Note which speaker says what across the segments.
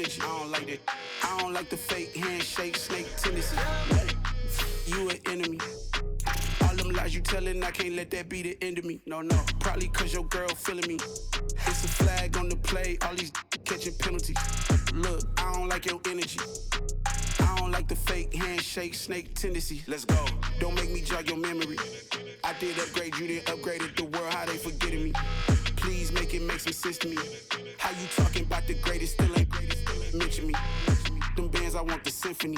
Speaker 1: energy. I don't like that. I don't like the fake handshake, snake tendency. You an enemy. All them lies you telling, I can't let that be the end of me. No, probably cause your girl feeling me. It's a flag on the play, all these catching penalties. Look, I don't like your energy. I don't like the fake handshake, snake tendency. Let's go. Don't make me jog your memory. I did upgrade you, then upgraded the world, how they forgetting me. Please make it make some sense to me. How you talking about the greatest, still ain't mention me. Them bands, I want the symphony.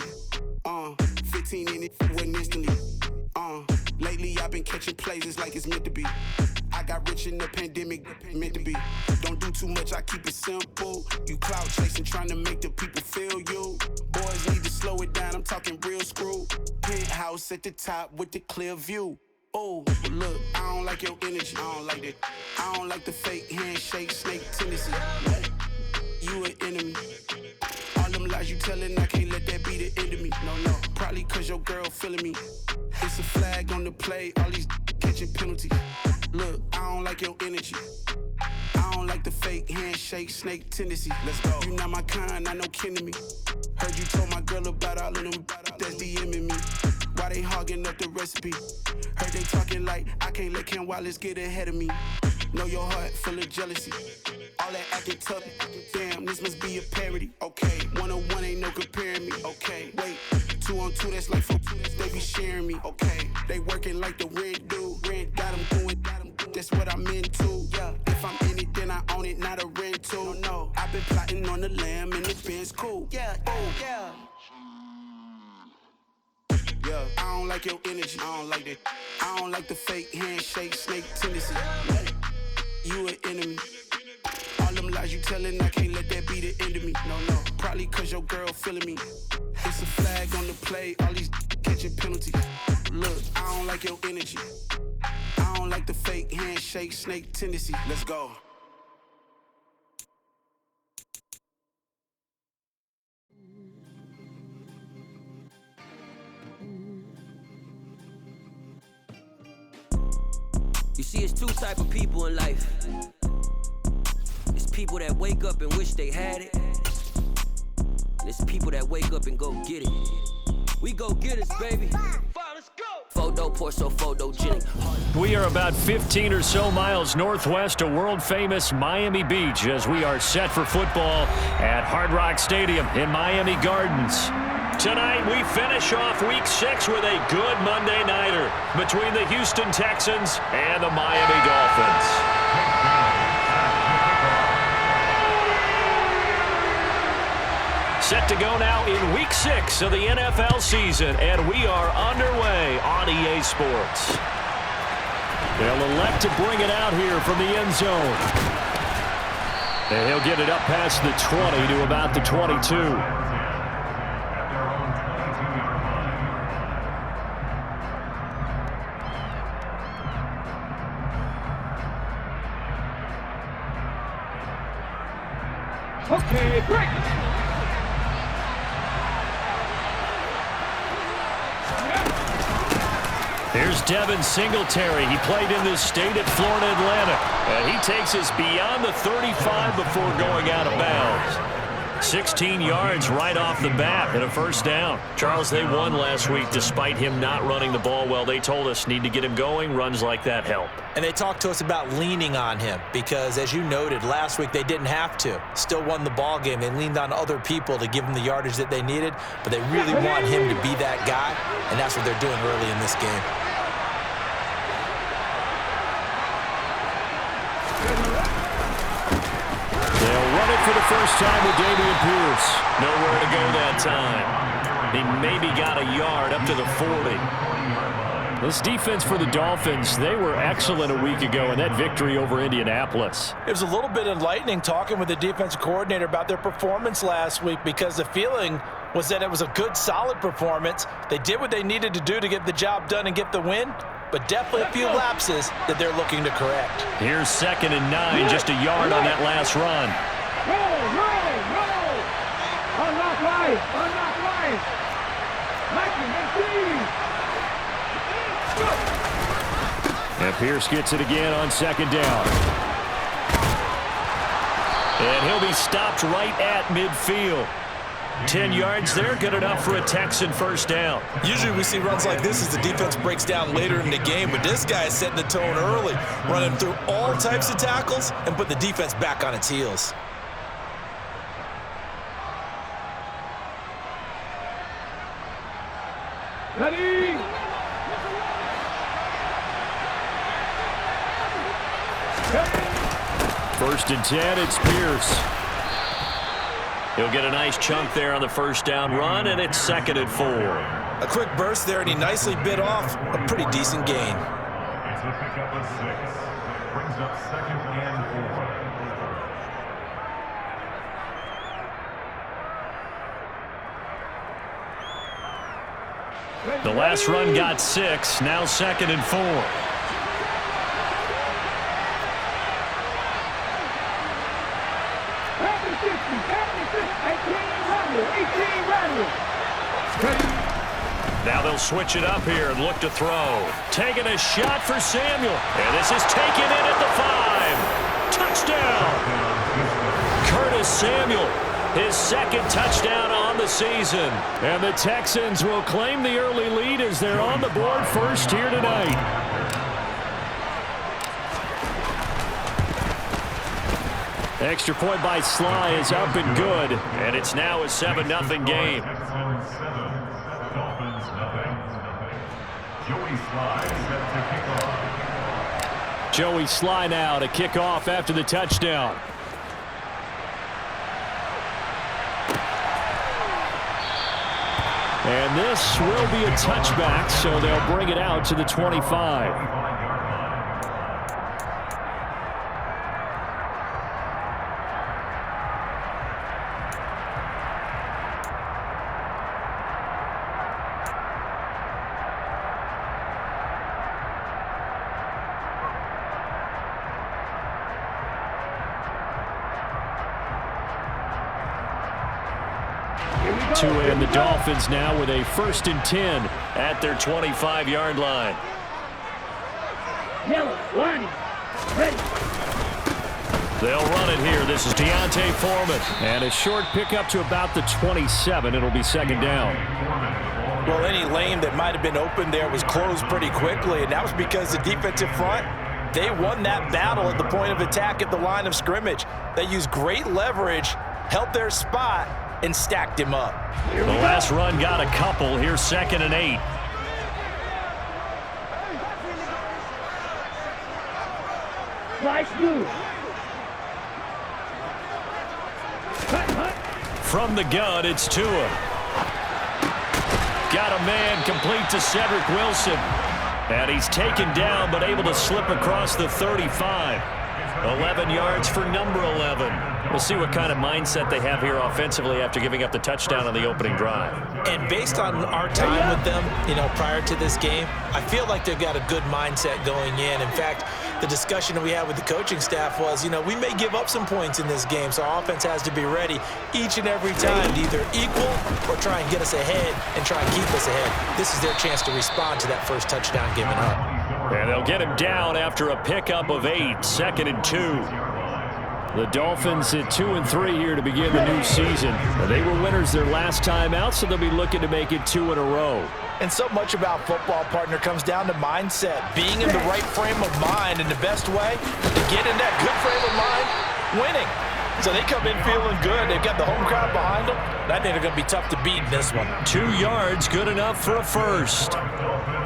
Speaker 1: 15 in it, wasn't instantly. Lately I've been catching plays, it's like it's meant to be. I got rich in the pandemic, meant to be. Don't do too much, I keep it simple. You clout chasing, trying to make the people feel you. Boys need to slow it down, I'm talking real screw. Penthouse at the top with the clear view. Oh, look, I don't like your energy, I don't like that. I don't like the fake handshake, snake tendency. You an enemy. All them lies you telling, I can't let that be the end of me. No, probably cause your girl feeling me. It's a flag on the play, all these catching penalties. Look, I don't like your energy. I don't like the fake handshake, snake tendency. Let's go. You not my kind, I know kin to me. Heard you told my girl about all of them that's DMing me. Why they hogging up the recipe? Heard they talking like I can't let Ken Wallace get ahead of me. Know your heart full of jealousy. All that acting tough, damn, this must be a parody. Okay, 101 ain't no comparing me. Okay, wait, 2 on 2, that's like 4, they be sharing me. Okay, they working like the rent do. Rent got them going, that's what I'm into. Yeah, if I'm in it, then I own it, not a rental. No, I've been plotting on the lamb and the Benz cool. Yeah, yeah. Yeah, I don't like your energy, I don't like that. I don't like the fake handshake, snake tendency. You an enemy. All them lies you telling, I can't let that be the end of me. No, probably cause your girl feeling me. It's a flag on the play, all these catching penalties. Look, I don't like your energy. I don't like the fake handshake, snake tendency. Let's go.
Speaker 2: You see, it's 2 type of people in life. It's people that wake up and wish they had it. And it's people that wake up and go get it. We go get it, baby. Let's go. Photo, Porso, photogenic.
Speaker 3: We are about 15 or so miles northwest of world-famous Miami Beach as we are set for football at Hard Rock Stadium in Miami Gardens. Tonight, we finish off Week 6 with a good Monday nighter between the Houston Texans and the Miami Dolphins. Set to go now in Week 6 of the NFL season, and we are underway on EA Sports. They'll elect to bring it out here from the end zone. And he'll get it up past the 20 to about the 22.
Speaker 4: Okay, break.
Speaker 3: Here's Devin Singletary. He played in this state at Florida Atlantic. And he takes us beyond the 35 before going out of bounds. 16 yards right off the bat and a first down. Charles, they won last week despite him not running the ball well. They told us need to get him going. Runs like that help.
Speaker 5: And they talked to us about leaning on him because, as you noted, last week they didn't have to. Still won the ball game. They leaned on other people to give them the yardage that they needed, but they really want him to be that guy, and that's what they're doing early in this game.
Speaker 3: They'll run it for the first time with Dameon Pierce. Nowhere to go that time. He maybe got a yard up to the 40. This defense for the Dolphins, they were excellent a week ago in that victory over Indianapolis.
Speaker 5: It was a little bit enlightening talking with the defensive coordinator about their performance last week because the feeling was that it was a good, solid performance. They did what they needed to do to get the job done and get the win, but definitely a few lapses that they're looking to correct.
Speaker 3: Here's 2nd and 9, just a yard on that last run.
Speaker 4: Roll. Unlock right.
Speaker 3: And Pierce gets it again on 2nd down. And he'll be stopped right at midfield. 10 yards there, good enough for a Texan first down.
Speaker 5: Usually we see runs like this as the defense breaks down later in the game, but this guy is setting the tone early, running through all types of tackles and put the defense back on its heels.
Speaker 4: Ready.
Speaker 3: First and 10, it's Pierce. He'll get a nice chunk there on the first down run, and it's 2nd and 4.
Speaker 5: A quick burst there, and he nicely bit off a pretty decent gain.
Speaker 6: It's a pickup of 6. Brings up 2nd and 4.
Speaker 3: The last run got 6, now 2nd and 4. Now they'll switch it up here and look to throw. Taking a shot for Samuel. And this is taken in at the 5. Touchdown! Curtis Samuel, his 2nd touchdown on the season. And the Texans will claim the early lead as they're on the board first here tonight. Extra point by Sly is up and good, and it's now a 7-0 game. Joey Sly now to kick off after the touchdown. And this will be a touchback, so they'll bring it out to the 25. And the Dolphins now with a 1st and 10 at their 25-yard line.
Speaker 4: Yellow, line, ready.
Speaker 3: They'll run it here. This is Deontay Foreman. And a short pickup to about the 27. It'll be 2nd down.
Speaker 5: Well, any lane that might have been open there was closed pretty quickly, and that was because the defensive front, they won that battle at the point of attack at the line of scrimmage. They used great leverage, held their spot, and stacked him up.
Speaker 3: The last run got a couple. Here's 2nd and 8.
Speaker 4: Nice move.
Speaker 3: From the gun, it's Tua. Got a man complete to Cedric Wilson. And he's taken down, but able to slip across the 35. 11 yards for number 11. We'll see what kind of mindset they have here offensively after giving up the touchdown on the opening drive.
Speaker 5: And based on our time with them, prior to this game, I feel like they've got a good mindset going in. In fact, the discussion that we had with the coaching staff was, we may give up some points in this game, so our offense has to be ready each and every time to either equal or try and get us ahead and try and keep us ahead. This is their chance to respond to that first touchdown given up.
Speaker 3: And they'll get him down after a pickup of 8, 2nd and 2. The Dolphins at 2 and 3 here to begin the new season. They were winners their last time out, so they'll be looking to make it 2 in a row.
Speaker 5: And so much about football, partner, comes down to mindset. Being in the right frame of mind, and the best way to get in that good frame of mind, winning. So they come in feeling good. They've got the home crowd behind them. I think they're going to be tough to beat in this one.
Speaker 3: 2 yards, good enough for a first.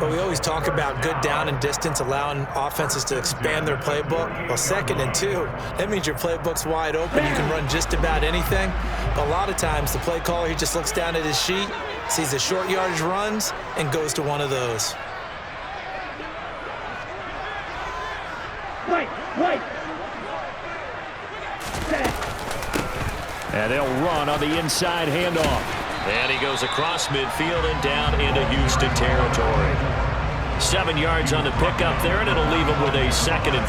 Speaker 5: But we always talk about good down and distance, allowing offenses to expand their playbook. Well, 2nd and 2, that means your playbook's wide open. You can run just about anything. But a lot of times, the play caller, he just looks down at his sheet, sees the short yardage runs, and goes to one of those.
Speaker 4: Right.
Speaker 3: And they'll run on the inside handoff. And he goes across midfield and down into Houston territory. 7 yards on the pickup there, and it'll leave him with a 2nd and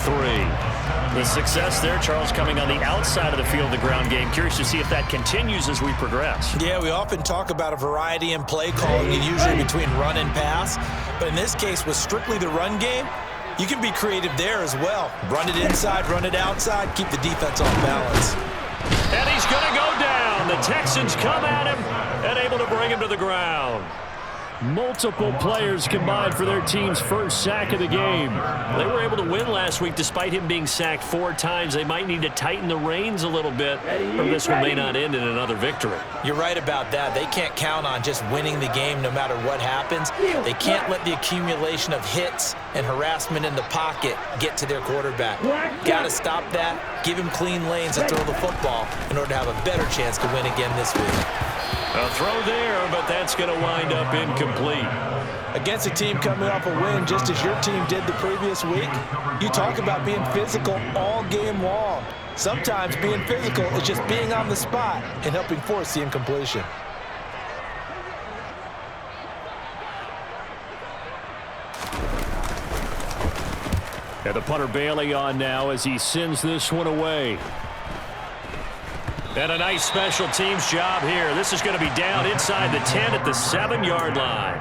Speaker 3: 3. The success there, Charles, coming on the outside of the field, the ground game. Curious to see if that continues as we progress.
Speaker 5: Yeah, we often talk about a variety in play calling, usually between run and pass. But in this case, with strictly the run game, you can be creative there as well. Run it inside, run it outside, keep the defense off balance.
Speaker 3: And he's going to go down. The Texans come at him and able to bring him to the ground. Multiple players combined for their team's first sack of the game. They were able to win last week despite him being sacked 4 times. They might need to tighten the reins a little bit, or this one may not end in another victory.
Speaker 5: You're right about that. They can't count on just winning the game no matter what happens. They can't let the accumulation of hits and harassment in the pocket get to their quarterback. Got to stop that, give him clean lanes and throw the football in order to have a better chance to win again this week.
Speaker 3: A throw there, but that's going to wind up incomplete.
Speaker 5: Against a team coming off a win just as your team did the previous week, you talk about being physical all game long. Sometimes being physical is just being on the spot and helping force the incompletion.
Speaker 3: And the punter Bailey on now as he sends this one away. And a nice special teams job here. This is going to be down inside the 10 at the 7-yard line.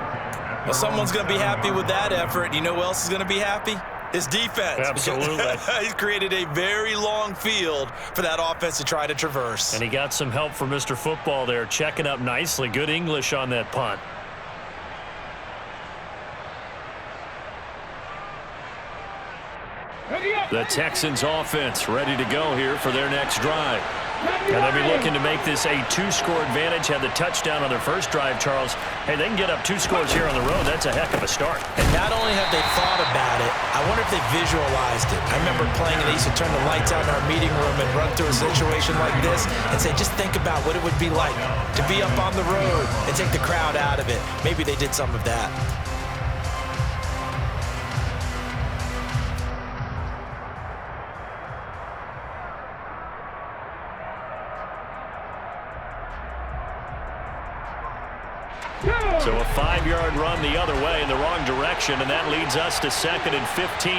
Speaker 5: Well, someone's going to be happy with that effort. You know who else is going to be happy? His defense.
Speaker 3: Absolutely.
Speaker 5: He's created a very long field for that offense to try to traverse.
Speaker 3: And he got some help from Mr. Football there, checking up nicely. Good English on that punt. The Texans offense ready to go here for their next drive. And they'll be looking to make this a 2-score advantage. Had the touchdown on their first drive, Charles. Hey, they can get up 2 scores here on the road. That's a heck of a start.
Speaker 5: And not only have they thought about it, I wonder if they visualized it. I remember playing and they used to turn the lights out in our meeting room and run through a situation like this and say, just think about what it would be like to be up on the road and take the crowd out of it. Maybe they did some of that.
Speaker 3: So a 5-yard run the other way in the wrong direction, and that leads us to 2nd and 15.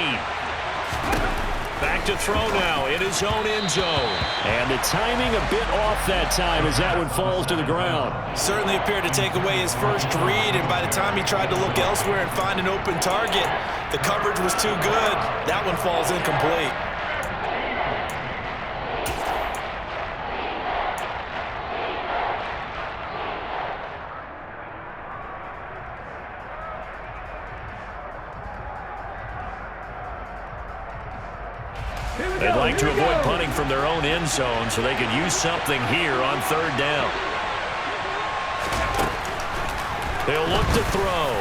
Speaker 3: Back to throw now in his own end zone. And the timing a bit off that time as that one falls to the ground.
Speaker 5: Certainly appeared to take away his first read, and by the time he tried to look elsewhere and find an open target, the coverage was too good. That one falls incomplete.
Speaker 3: They'd like to avoid punting from their own end zone so they could use something here on 3rd down. They'll look to throw.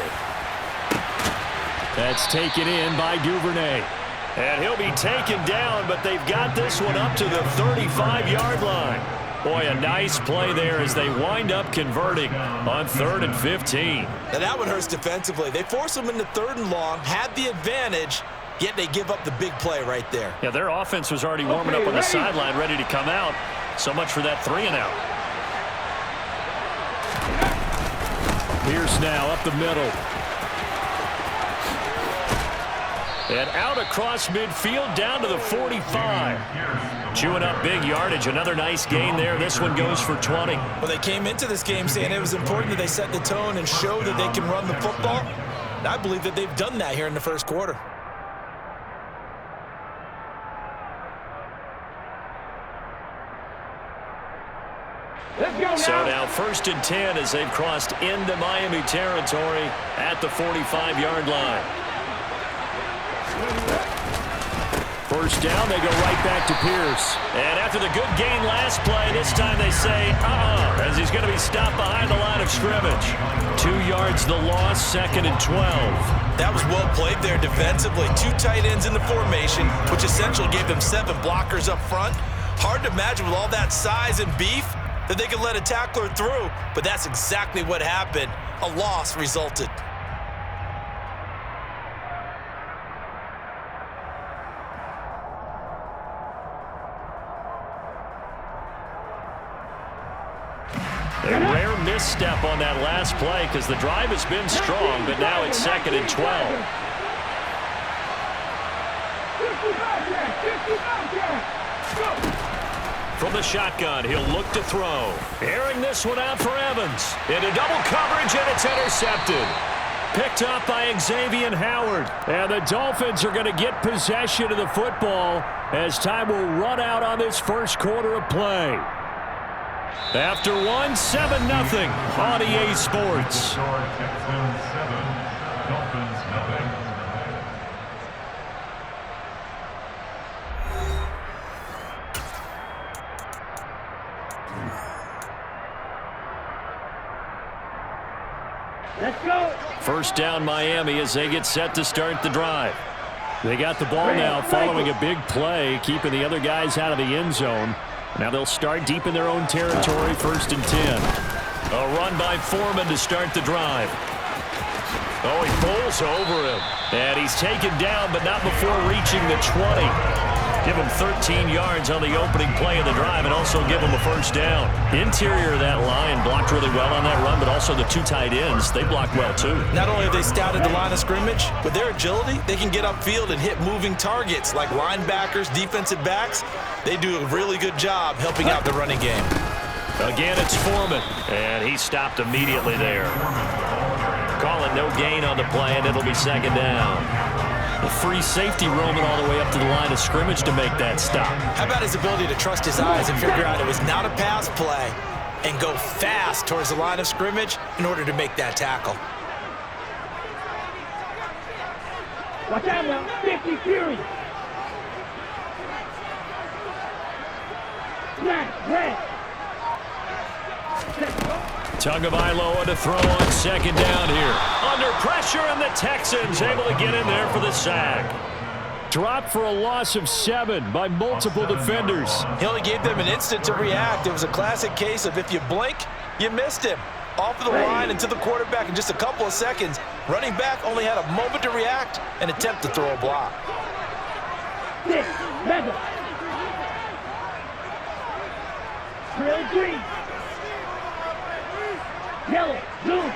Speaker 3: That's taken in by Duvernay. And he'll be taken down, but they've got this one up to the 35-yard line. Boy, a nice play there as they wind up converting on 3rd and 15.
Speaker 5: Now that one hurts defensively. They force them into 3rd and long, had the advantage, yet they give up the big play right there.
Speaker 3: Yeah, their offense was already warming up on the sideline, ready to come out. So much for that 3-and-out. Pierce now up the middle. And out across midfield down to the 45. Chewing up big yardage. Another nice gain there. This one goes for 20.
Speaker 5: Well, they came into this game saying it was important that they set the tone and show that they can run the football. And I believe that they've done that here in the first quarter.
Speaker 3: So now 1st and 10 as they've crossed into Miami territory at the 45-yard line. First down, they go right back to Pierce. And after the good gain last play, this time they say, as he's going to be stopped behind the line of scrimmage. 2 yards the loss, 2nd and 12.
Speaker 5: That was well played there defensively. 2 tight ends in the formation, which essentially gave them 7 blockers up front. Hard to imagine with all that size and beef that they could let a tackler through, but that's exactly what happened. A loss resulted.
Speaker 3: A rare misstep on that last play because the drive has been strong, but now it's 2nd and 12. From the shotgun, he'll look to throw. Airing this one out for Evans. Into double coverage, and it's intercepted. Picked up by Xavier Howard. And the Dolphins are going to get possession of the football as time will run out on this first quarter of play. After one, 7-0 on EA Sports.
Speaker 6: Score Texans 7, Dolphins 0.
Speaker 4: Let's go.
Speaker 3: First down Miami as they get set to start the drive. They got the ball now following a big play, keeping the other guys out of the end zone. Now they'll start deep in their own territory, 1st and 10. A run by Foreman to start the drive. Oh, he pulls over him. And he's taken down, but not before reaching the 20. Give him 13 yards on the opening play of the drive and also give him a first down. Interior of that line blocked really well on that run, but also the 2 tight ends, they blocked well too.
Speaker 5: Not only have they scouted the line of scrimmage, with their agility, they can get upfield and hit moving targets like linebackers, defensive backs. They do a really good job helping out the running game.
Speaker 3: Again, it's Foreman, and he stopped immediately there. Call it no gain on the play, and it'll be 2nd down. The free safety roaming all the way up to the line of scrimmage to make that stop.
Speaker 5: How about his ability to trust his eyes and figure out it was not a pass play and go fast towards the line of scrimmage in order to make that tackle?
Speaker 4: Watch out now. 50 Fury. Snap. Red.
Speaker 3: Tagovailoa to throw on 2nd down here. Under pressure, and the Texans able to get in there for the sack. Dropped for a loss of 7 by multiple defenders.
Speaker 5: He only gave them an instant to react. It was a classic case of if you blink, you missed him. Off of the line and to the quarterback in just a couple of seconds. Running back only had a moment to react and attempt to throw a block.
Speaker 4: 6. Mega. Trail green. Yellow. Blue.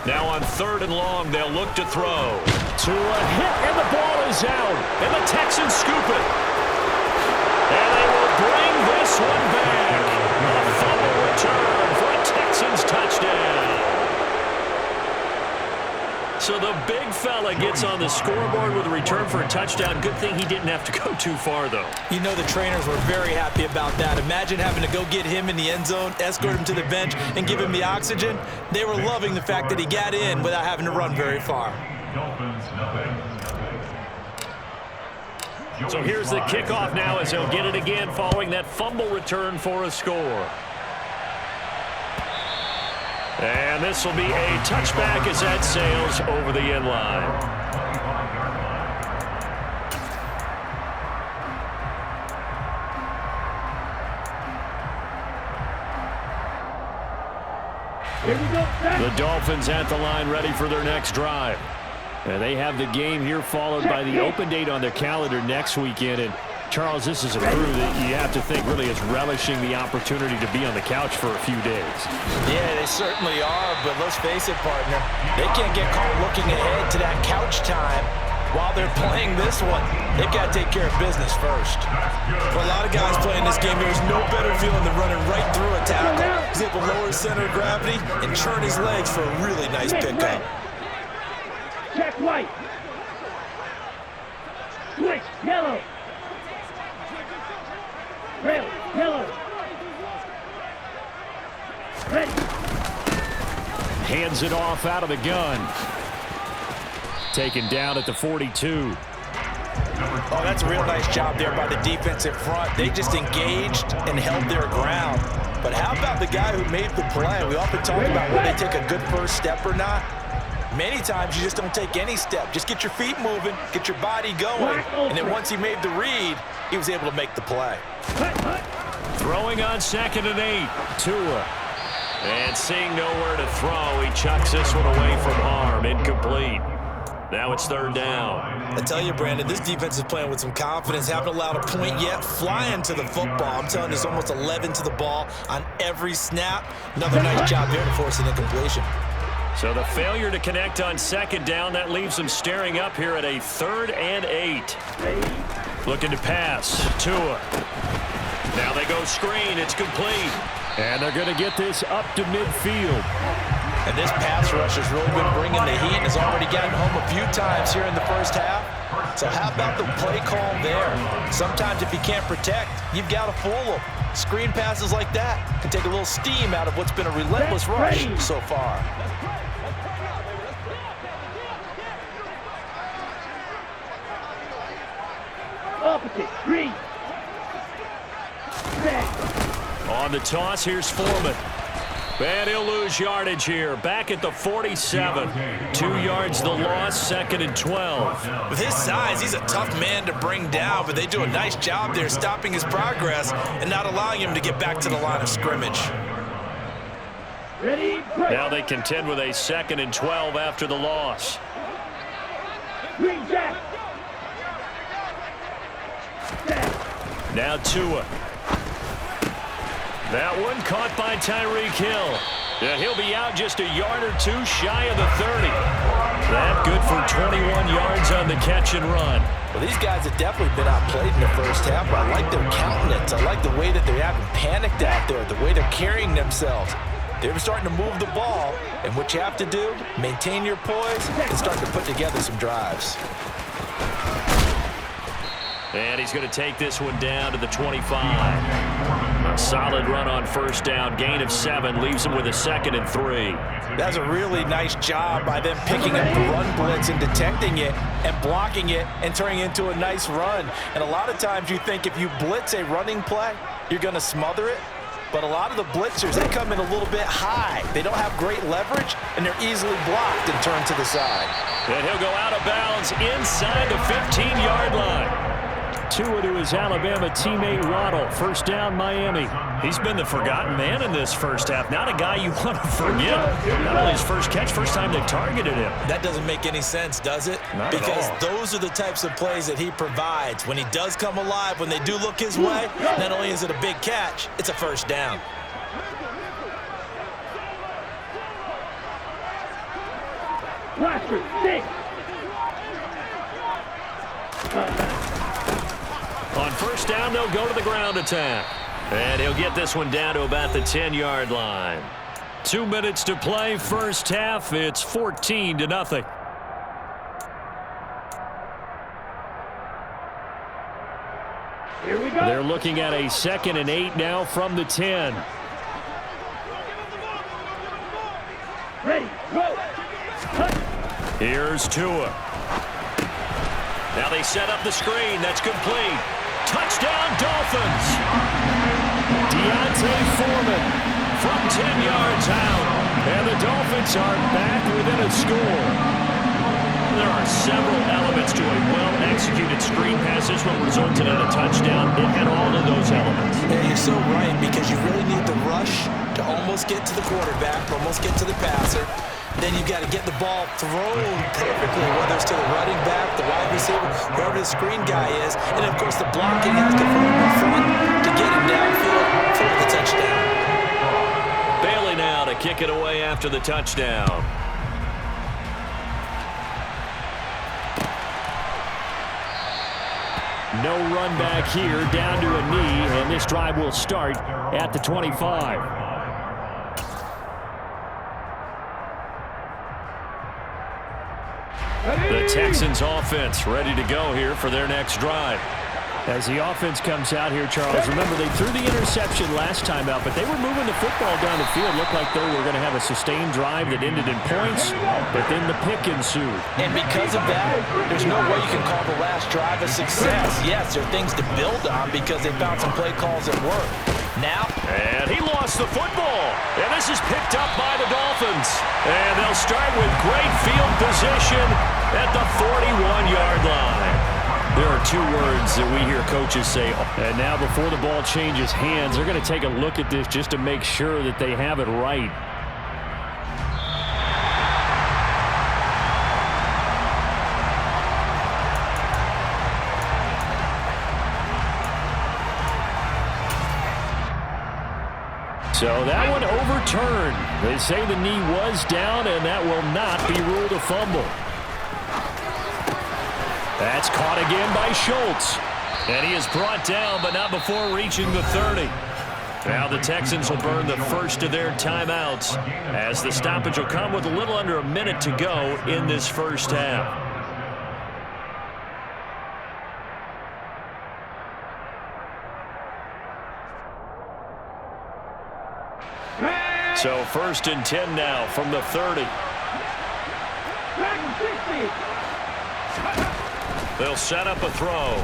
Speaker 3: Now on 3rd and long, they'll look to throw. To a hit, and the ball is out. And the Texans scoop it. And they will bring this one back. A fumble return for a Texans touchdown. So the big fella gets on the scoreboard with a return for a touchdown. Good thing he didn't have to go too far, though.
Speaker 5: You know the trainers were very happy about that. Imagine having to go get him in the end zone, escort him to the bench, and give him the oxygen. They were loving the fact that he got in without having to run very far.
Speaker 6: Dolphins 0.
Speaker 3: So here's the kickoff now as he'll get it again following that fumble return for a score. And this will be a touchback as that sails over the end line.
Speaker 4: Here we go.
Speaker 3: The Dolphins at the line ready for their next drive. And they have the game here followed by the open date on their calendar next weekend. And Charles, this is a crew that you have to think really is relishing the opportunity to be on the couch for a few days.
Speaker 5: Yeah, they certainly are, but let's face it, partner. They can't get caught looking ahead to that couch time while they're playing this one. They've got to take care of business first. For a lot of guys playing this game, there's no better feeling than running right through a tackle. He's able to lower his center of gravity and turn his legs for a really nice pickup.
Speaker 4: Check white. Switch yellow. Red, yellow. Ready.
Speaker 3: Hands it off out of the gun. Taken down at the 42.
Speaker 5: Oh, that's a real nice job there by the defensive front. They just engaged and held their ground. But how about the guy who made the play? We often talk about whether they take a good first step or not. Many times you just don't take any step. Just get your feet moving, get your body going. And then once he made the read, he was able to make the play.
Speaker 3: Throwing on 2nd and 8. Tua. And seeing nowhere to throw, he chucks this one away from harm. Incomplete. Now it's 3rd down.
Speaker 5: I tell you, Brandon, this defense is playing with some confidence. Haven't allowed a point yet. Flying to the football. I'm telling you, there's almost 11 to the ball on every snap. Another nice job there to force an incompletion.
Speaker 3: So the failure to connect on 2nd down, that leaves them staring up here at a 3rd and 8. Looking to pass. Tua. Now they go screen. It's complete. And they're going to get this up to midfield.
Speaker 5: And this pass rush has really been bringing the heat and has already gotten home a few times here in the first half. So how about the play call there? Sometimes if you can't protect, you've got to fool them. Screen passes like that can take a little steam out of what's been a relentless rush so far.
Speaker 4: Opposite, green.
Speaker 3: On the toss, here's Foreman. And he'll lose yardage here. Back at the 47. 2 yards the loss, 2nd and 12.
Speaker 5: With his size, he's a tough man to bring down, but they do a nice job there stopping his progress and not allowing him to get back to the line of scrimmage.
Speaker 4: Ready, break.
Speaker 3: Now they contend with a 2nd and 12 after the loss.
Speaker 4: Green jack.
Speaker 3: Now Tua. That one caught by Tyreek Hill. And he'll be out just a yard or two shy of the 30. That good for 21 yards on the catch and run.
Speaker 5: Well, these guys have definitely been outplayed in the first half, but I like their countenance. I like the way that they haven't panicked out there, the way they're carrying themselves. They're starting to move the ball, and what you have to do, maintain your poise and start to put together some drives.
Speaker 3: And he's going to take this one down to the 25. A solid run on first down. Gain of 7 leaves him with a 2nd and 3.
Speaker 5: That's a really nice job by them picking up the run blitz and detecting it and blocking it and turning it into a nice run. And a lot of times you think if you blitz a running play, you're going to smother it. But a lot of the blitzers, they come in a little bit high. They don't have great leverage, and they're easily blocked and turned to the side.
Speaker 3: And he'll go out of bounds inside the 15-yard line. Tua to his Alabama teammate Waddle. First down, Miami. He's been the forgotten man in this first half. Not a guy you want to forget. Not only his first catch, first time they targeted him.
Speaker 5: That doesn't make any sense, does it?
Speaker 3: Not
Speaker 5: because
Speaker 3: at all.
Speaker 5: Those are the types of plays that he provides. When he does come alive, when they do look his way, not only is it a big catch, it's a first down.
Speaker 4: Blaster, 6.
Speaker 3: On first down, they'll go to the ground attack. And he'll get this one down to about the 10-yard line. 2 minutes to play, first half. It's 14-0.
Speaker 4: Here we go.
Speaker 3: They're looking at a 2nd and 8 now from the 10.
Speaker 4: Ready, go.
Speaker 3: Here's Tua. Now they set up the screen. That's complete. Touchdown, Dolphins. Deontay Foreman from 10 yards out. And the Dolphins are back within a score. There are several elements to a well-executed screen pass. This one resulted in a touchdown. It had all of those elements.
Speaker 5: Yeah, you're so right, because you really need the rush to almost get to the quarterback, almost get to the passer. Then you've got to get the ball thrown perfectly, whether it's to the running back, the wide receiver, whoever the screen guy is. And, of course, the blocking has to form in front to get him downfield for the touchdown.
Speaker 3: Bailey now to kick it away after the touchdown. No run back here, down to a knee, and this drive will start at the 25. The Texans offense ready to go here for their next drive. As the offense comes out here, Charles, remember they threw the interception last time out, but they were moving the football down the field. Looked like they were going to have a sustained drive that ended in points, but then the pick ensued.
Speaker 5: And because of that, there's no way you can call the last drive a success. Yes, there are things to build on because they found some play calls that work. Now,
Speaker 3: and he lost the football. And this is picked up by the Dolphins. And they'll start with great field position at the 41-yard line. There are 2 words that we hear coaches say. And now before the ball changes hands, they're going to take a look at this just to make sure that they have it right. So that one overturned. They say the knee was down, and that will not be ruled a fumble. That's caught again by Schultz. And he is brought down, but not before reaching the 30. Now the Texans will burn the first of their timeouts as the stoppage will come with a little under a minute to go in this first half. So 1st and 10 now from the 30. They'll set up a throw.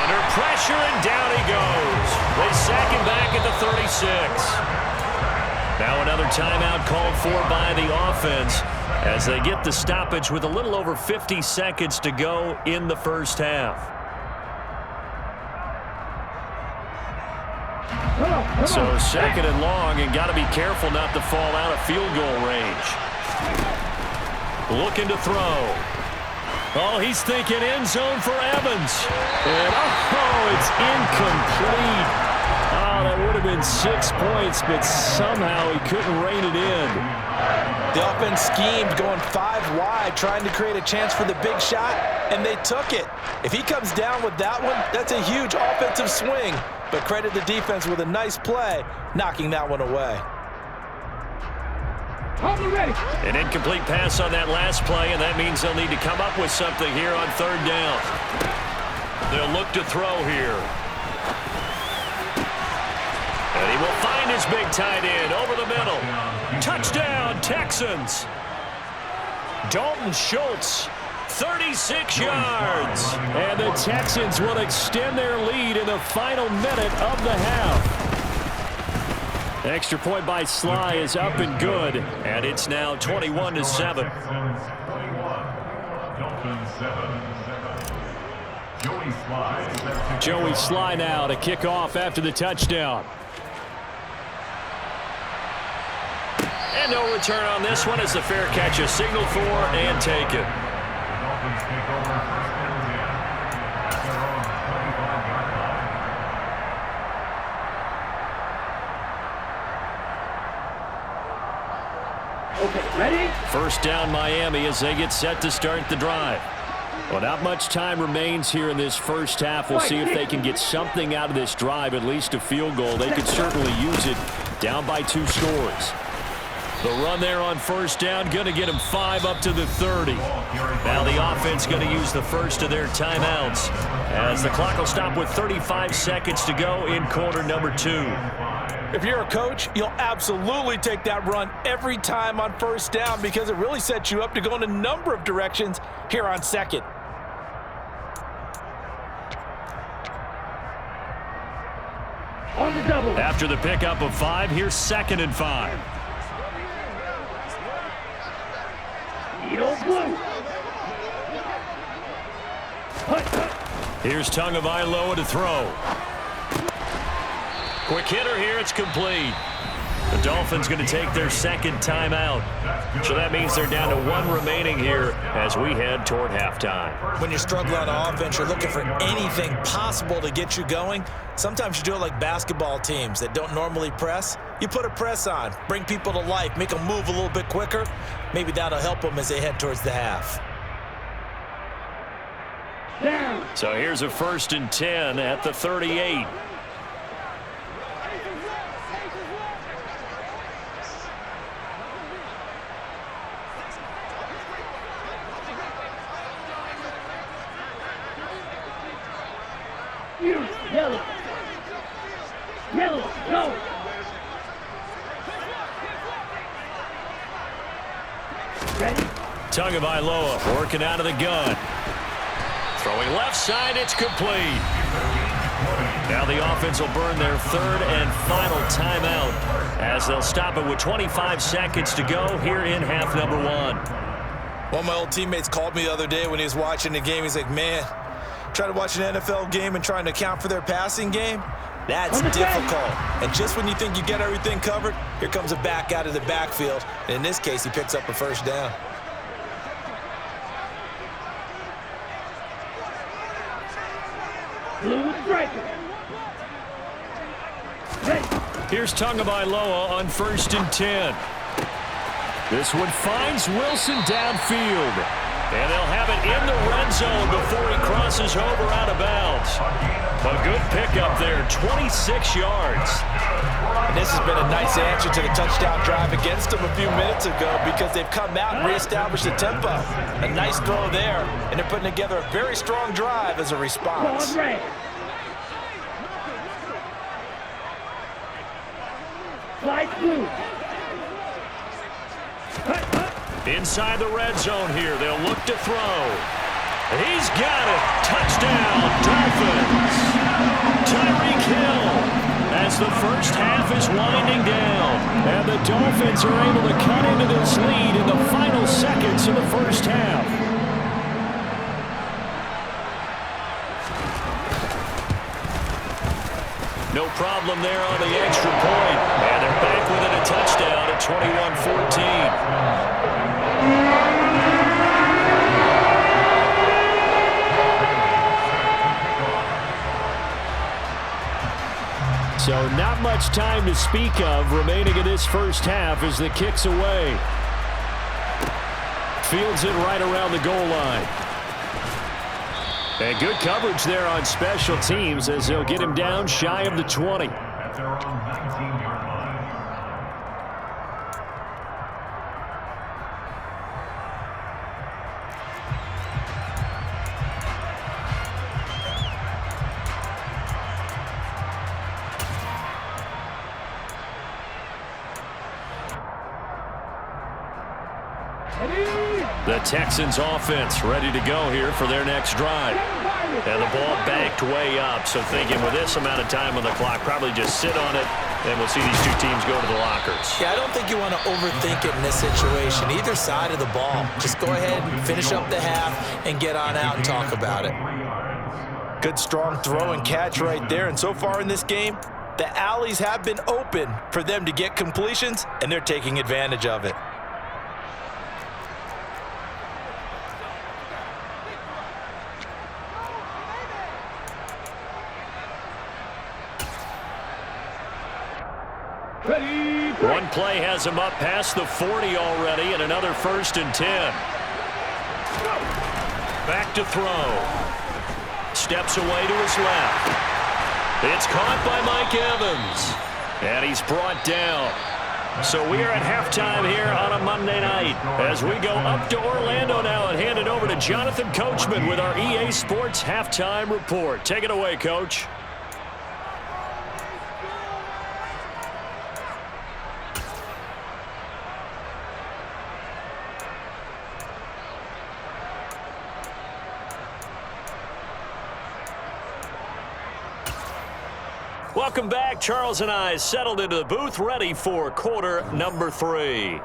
Speaker 3: Under pressure, and down he goes. They sack him back at the 36. Now another timeout called for by the offense as they get the stoppage with a little over 50 seconds to go in the first half. So 2nd and long, and got to be careful not to fall out of field goal range. Looking to throw. Oh, he's thinking end zone for Evans. And it's incomplete. Oh, that would have been 6 points, but somehow he couldn't rein it in.
Speaker 5: The offense schemed, going 5 wide, trying to create a chance for the big shot, and they took it. If he comes down with that one, that's a huge offensive swing. But credit the defense with a nice play, knocking that one away.
Speaker 3: An incomplete pass on that last play, and that means they'll need to come up with something here on 3rd down. They'll look to throw here. And he will find his big tight end over the middle. Touchdown, Texans. Dalton Schultz, 36 yards. And the Texans will extend their lead in the final minute of the half. Extra point by Sly is up and good, and it's now 21-7. Joey Sly now to kick off after the touchdown. And no return on this one as the fair catch is signaled for and taken.
Speaker 4: Okay, ready?
Speaker 3: 1st down Miami as they get set to start the drive. Well, not much time remains here in this first half. We'll see if they can get something out of this drive, at least a field goal. They could certainly use it, down by 2 scores. The run there on 1st down, going to get them 5 up to the 30. Now the offense going to use the first of their timeouts as the clock will stop with 35 seconds to go in quarter number 2.
Speaker 5: If you're a coach, you'll absolutely take that run every time on 1st down because it really sets you up to go in a number of directions here on 2nd.
Speaker 4: On the double.
Speaker 3: After the pickup of 5, here's 2nd and 5.
Speaker 4: Blue.
Speaker 3: Here's Tagovailoa to throw. Quick hitter here, it's complete. The Dolphins going to take their 2nd timeout. So that means they're down to 1 remaining here as we head toward halftime.
Speaker 5: When you're struggling on offense, you're looking for anything possible to get you going. Sometimes you do it like basketball teams that don't normally press. You put a press on, bring people to life, make them move a little bit quicker. Maybe that'll help them as they head towards the half.
Speaker 4: Down.
Speaker 3: So here's a 1st and 10 at the 38.
Speaker 4: Yellow. Yellow, go. Ready?
Speaker 3: Tagovailoa working out of the gun. Throwing left side, it's complete. Now the offense will burn their 3rd and final timeout as they'll stop it with 25 seconds to go here in half number 1.
Speaker 5: One of my old teammates called me the other day when he was watching the game. He's like, man, trying to watch an NFL game and trying to account for their passing game, that's difficult. And just when you think you get everything covered, here comes a back out of the backfield. And in this case, he picks up a 1st down.
Speaker 4: Blue striker.
Speaker 3: Here's Tagovailoa on 1st and 10. This one finds Wilson downfield. And they'll have it in the red zone before he crosses over out of bounds. A good pickup there, 26 yards.
Speaker 5: And this has been a nice answer to the touchdown drive against them a few minutes ago because they've come out and reestablished the tempo. A nice throw there, and they're putting together a very strong drive as a response.
Speaker 3: Inside the red zone here, they'll look to throw. He's got it. Touchdown, Dolphins. Tyreek Hill as the first half is winding down. And the Dolphins are able to cut into this lead in the final seconds of the first half. No problem there on the extra point. And they're back within a touchdown at 21-14. So not much time to speak of remaining in this first half as the kick's away. Fields it right around the goal line. And good coverage there on special teams as they'll get him down shy of the 20.
Speaker 6: At their own 19-yard line.
Speaker 3: The Texans offense ready to go here for their next drive. And the ball backed way up, so thinking with this amount of time on the clock, probably just sit on it, and we'll see these two teams go to the lockers.
Speaker 5: Yeah, I don't think you want to overthink it in this situation. Either side of the ball. Just go ahead and finish up the half and get on out and talk about it. Good strong throw and catch right there. And so far in this game, the alleys have been open for them to get completions, and they're taking advantage of it.
Speaker 3: One play has him up past the 40 already, and another 1st and 10. Back to throw. Steps away to his left. It's caught by Mike Evans. And he's brought down. So we are at halftime here on a Monday night as we go up to Orlando now and hand it over to Jonathan Coachman with our EA Sports Halftime Report. Take it away, Coach. Welcome back. Charles and I settled into the booth, ready for quarter number 3.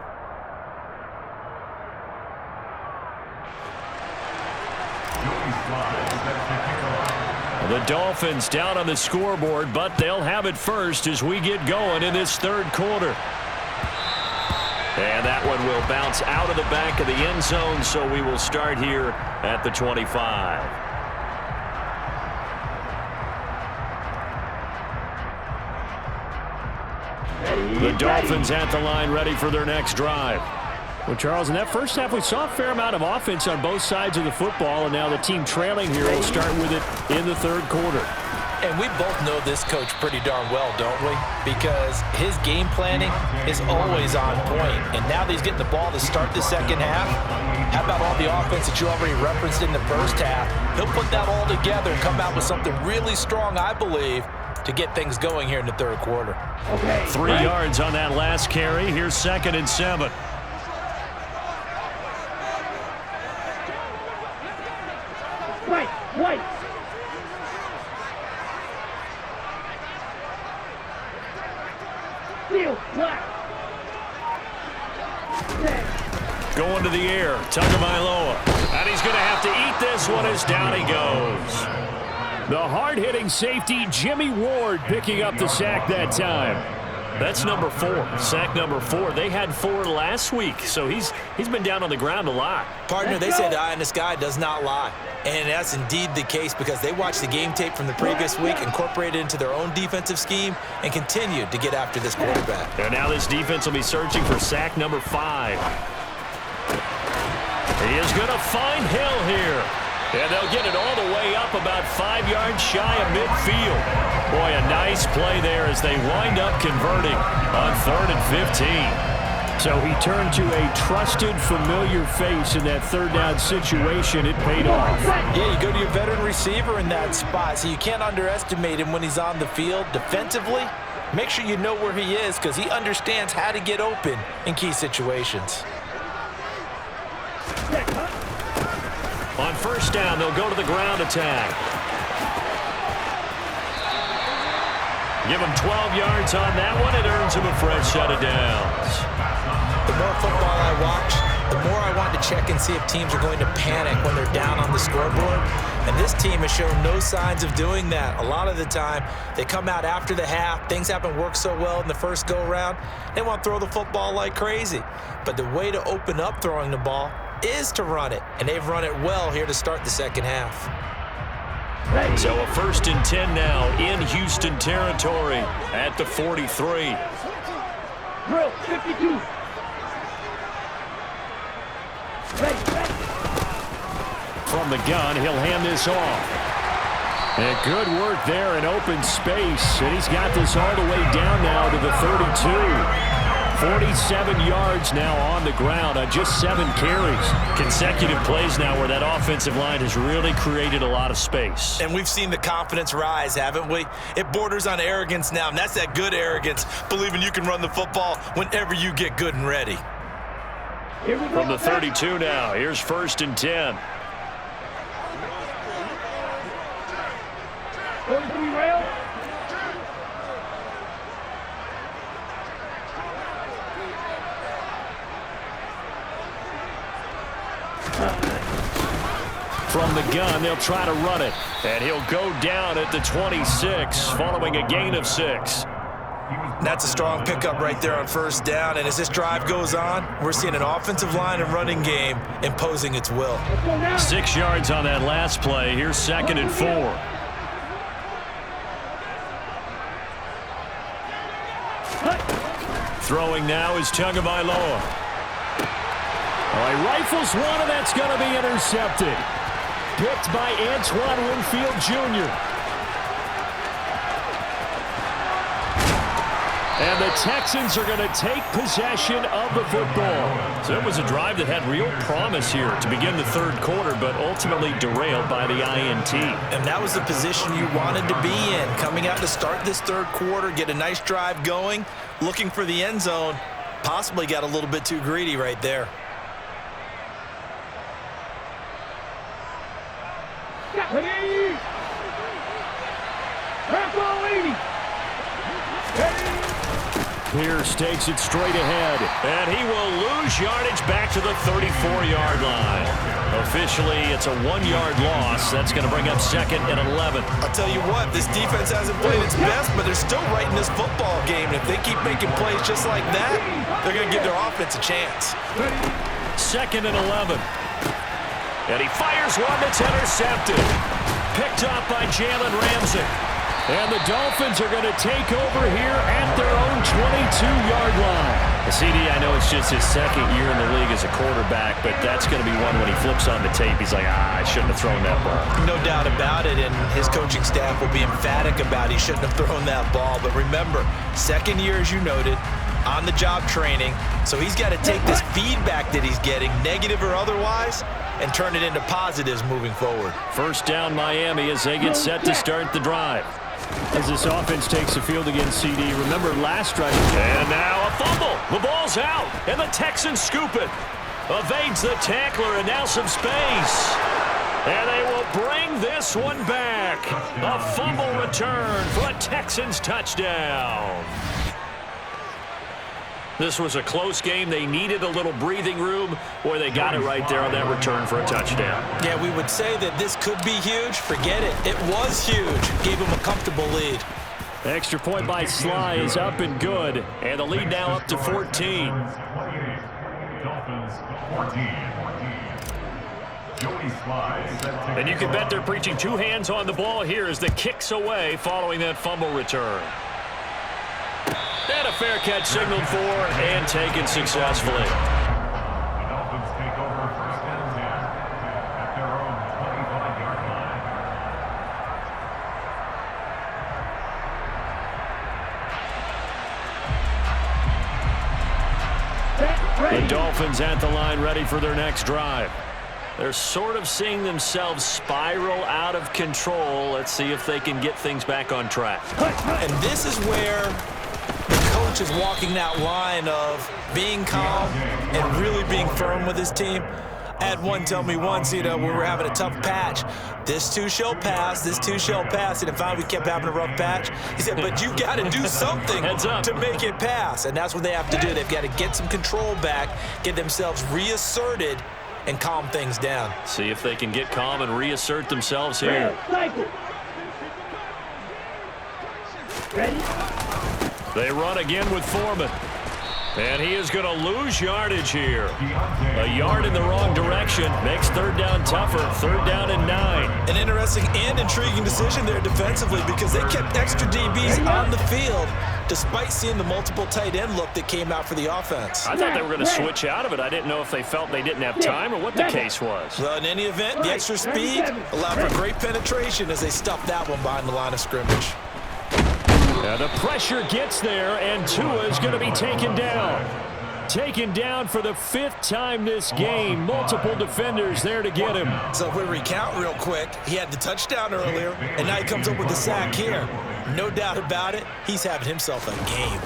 Speaker 3: The Dolphins down on the scoreboard, but they'll have it first as we get going in this third quarter. And that one will bounce out of the back of the end zone, so we will start here at the 25. The Dolphins at the line ready for their next drive. Well, Charles, in that first half, we saw a fair amount of offense on both sides of the football, and now the team trailing here will start with it in the third quarter.
Speaker 5: And we both know this coach pretty darn well, don't we? Because his game planning is always on point. And now that he's getting the ball to start the second half, how about all the offense that you already referenced in the first half? He'll put that all together and come out with something really strong, I believe, to get things going here in the third quarter.
Speaker 3: 3 yards on that last carry. Here's 2nd and 7.
Speaker 4: White. Field, black.
Speaker 3: Going to the air, Tagovailoa. And he's going to have to eat this one as down he goes. The hard-hitting safety, Jimmy Ward, picking up the sack that time. That's number 4, sack number 4. They had 4 last week, so he's been down on the ground a lot.
Speaker 5: Partner, they say the eye in the sky does not lie. And that's indeed the case because they watched the game tape from the previous week, incorporated it into their own defensive scheme, and continued to get after this quarterback.
Speaker 3: And now this defense will be searching for sack number 5. He is going to find Hill here. And they'll get it all the way up about 5 yards shy of midfield. Boy, a nice play there as they wind up converting on 3rd and 15.
Speaker 7: So he turned to a trusted, familiar face in that third down situation. It paid off.
Speaker 5: Yeah, you go to your veteran receiver in that spot, so you can't underestimate him when he's on the field. Defensively, make sure you know where he is because he understands how to get open in key situations.
Speaker 3: On 1st down, they'll go to the ground attack. Give him 12 yards on that one. It earns him a fresh set of downs.
Speaker 5: The more football I watch, the more I want to check and see if teams are going to panic when they're down on the scoreboard. And this team has shown no signs of doing that. A lot of the time, they come out after the half. Things haven't worked so well in the first go-around. They want to throw the football like crazy. But the way to open up throwing the ball is to run it. And they've run it well here to start the second half.
Speaker 3: So a 1st and 10 now in Houston territory at the 43.
Speaker 4: Drill, 52.
Speaker 3: From the gun, he'll hand this off. And good work there in open space. And he's got this all the way down now to the 32. 47 yards now on the ground on just 7 carries. Consecutive plays now where that offensive line has really created a lot of space.
Speaker 5: And we've seen the confidence rise, haven't we? It borders on arrogance now, and that's that good arrogance, believing you can run the football whenever you get good and ready.
Speaker 3: From the 32 now, here's 1st and 10.
Speaker 4: 43 rail.
Speaker 3: From the gun, they'll try to run it. And he'll go down at the 26, following a gain of 6.
Speaker 5: That's a strong pickup right there on 1st down. And as this drive goes on, we're seeing an offensive line and running game imposing its will.
Speaker 3: 6 yards on that last play. Here's 2nd and 4. Throwing now is Tagovailoa.
Speaker 7: He rifles one, and that's going to be intercepted. Picked by Antoine Winfield Jr. And the Texans are going to take possession of the football.
Speaker 3: So it was a drive that had real promise here to begin the 3rd quarter, but ultimately derailed by the INT.
Speaker 5: And that was the position you wanted to be in. Coming out to start this 3rd quarter, get a nice drive going, looking for the end zone. Possibly got a little bit too greedy right there.
Speaker 3: Pierce takes it straight ahead, and he will lose yardage back to the 34-yard line. Officially, it's a 1-yard loss. That's going to bring up 2nd and 11.
Speaker 5: I'll tell you what, this defense hasn't played its best, but they're still right in this football game. And if they keep making plays just like that, they're going to give their offense a chance.
Speaker 3: 2nd and 11. And he fires one that's intercepted. Picked up by Jalen Ramsey. And the Dolphins are going to take over here at their own 22-yard line. CD, I know it's just his 2nd year in the league as a quarterback, but that's going to be one when he flips on the tape. He's like, I shouldn't have thrown that ball.
Speaker 5: No doubt about it, and his coaching staff will be emphatic about he shouldn't have thrown that ball. But remember, 2nd year, as you noted, on-the-job training. So he's got to take this feedback that he's getting, negative or otherwise, and turn it into positives moving forward.
Speaker 3: 1st down Miami as they get set to start the drive.
Speaker 7: As this offense takes the field against CD, remember last drive.
Speaker 3: And now a fumble. The ball's out, and the Texans scoop it. Evades the tackler, and now some space. And they will bring this one back. A fumble return for a Texans touchdown. This was a close game. They needed a little breathing room, or they got it right there on that return for a touchdown.
Speaker 5: Yeah, we would say that this could be huge. Forget it. It was huge. Gave him a comfortable lead.
Speaker 7: The extra point by Sly is up and good.
Speaker 3: And the lead now up to 14.
Speaker 6: Dolphins 14.
Speaker 3: And you can bet they're preaching 2 hands on the ball here as the kick's away following that fumble return. And a fair catch signaled for and taken successfully.
Speaker 6: The Dolphins take over 1st and
Speaker 3: The Dolphins at the line, ready for their next drive. They're sort of seeing themselves spiral out of control. Let's see if they can get things back on track.
Speaker 5: And this is where the coach is walking that line of being calm and really being firm with his team. I had one tell me once, we were having a tough patch. This too shall pass, this too shall pass. And finally we kept having a rough patch. He said, but you got to do something to make it pass. And that's what they have to do. They've got to get some control back, get themselves reasserted, and calm things down.
Speaker 3: See if they can get calm and reassert themselves here.
Speaker 4: Ready?
Speaker 3: They run again with Foreman. And he is going to lose yardage here. A yard in the wrong direction makes third down tougher. Third down and 9.
Speaker 5: An interesting and intriguing decision there defensively because they kept extra DBs on the field despite seeing the multiple tight end look that came out for the offense.
Speaker 3: I thought they were going to switch out of it. I didn't know if they felt they didn't have time or what the case was.
Speaker 5: Well, in any event, the extra speed allowed for great penetration as they stuffed that one behind the line of scrimmage.
Speaker 3: Now the pressure gets there, and Tua is going to be taken down. Taken down for the 5th time this game. Multiple defenders there to get him.
Speaker 5: So if we recount real quick, he had the touchdown earlier, and now he comes up with the sack here. No doubt about it, he's having himself a game.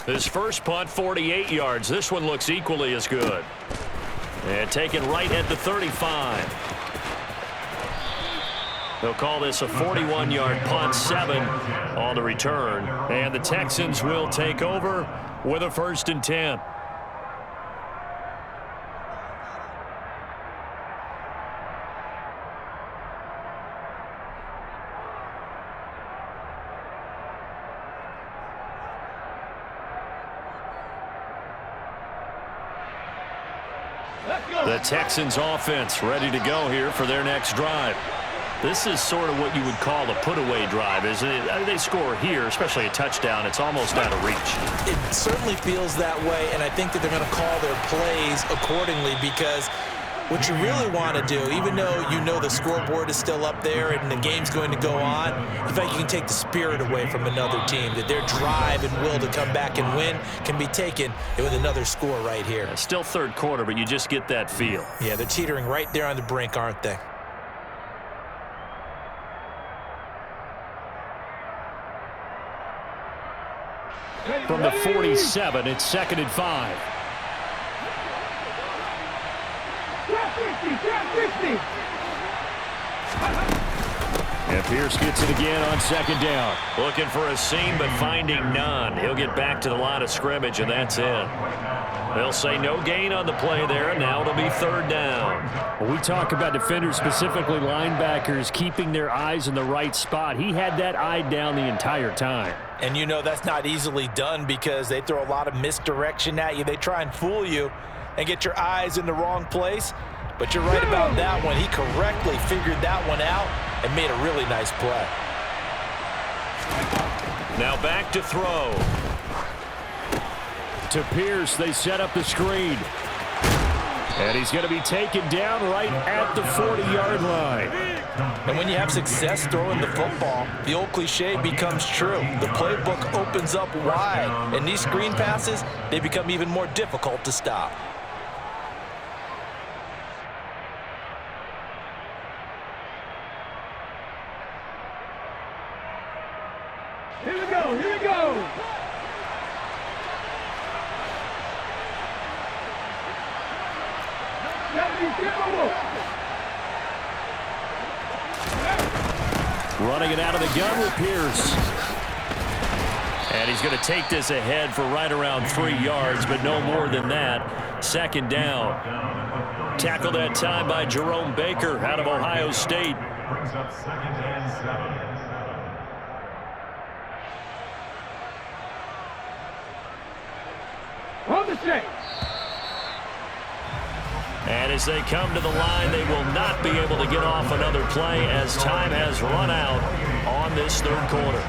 Speaker 3: His first punt, 48 yards. This one looks equally as good. And taken right at the 35. They'll call this a 41-yard punt, 7 on the return. And the Texans will take over with a 1st and 10. The Texans offense ready to go here for their next drive. This is sort of what you would call a put-away drive, isn't it? I mean, they score here, especially a touchdown. It's almost out of reach.
Speaker 5: It certainly feels that way, and I think that they're going to call their plays accordingly because what you really want to do, even though you know the scoreboard is still up there and the game's going to go on, in fact, you can take the spirit away from another team, that their drive and will to come back and win can be taken with another score right here.
Speaker 3: Yeah, still third quarter, but you just get that feel.
Speaker 5: Yeah, they're teetering right there on the brink, aren't they?
Speaker 3: From the 47, it's 2nd and 5. And Pierce gets it again on 2nd down. Looking for a seam, but finding none. He'll get back to the line of scrimmage, and that's it. They'll say no gain on the play there, and now it'll be 3rd down.
Speaker 7: When we talk about defenders, specifically linebackers, keeping their eyes in the right spot, he had that eye down the entire time.
Speaker 5: And you know that's not easily done because they throw a lot of misdirection at you. They try and fool you and get your eyes in the wrong place. But you're right about that one. He correctly figured that one out and made a really nice play.
Speaker 3: Now back to throw.
Speaker 7: To Pierce, they set up the screen. And he's going to be taken down right at the 40-yard line.
Speaker 5: And when you have success throwing the football, the old cliche becomes true. The playbook opens up wide, and these screen passes, they become even more difficult to stop.
Speaker 4: Here we go, here we go.
Speaker 7: Running it out of the gun with Pierce.
Speaker 3: And he's going to take this ahead for right around 3 yards, but no more than that. 2nd down. Tackled that time by Jerome Baker out of Ohio State.
Speaker 6: Brings up 2nd and 7.
Speaker 4: On the check.
Speaker 3: And as they come to the line, they will not be able to get off another play as time has run out on this 3rd quarter.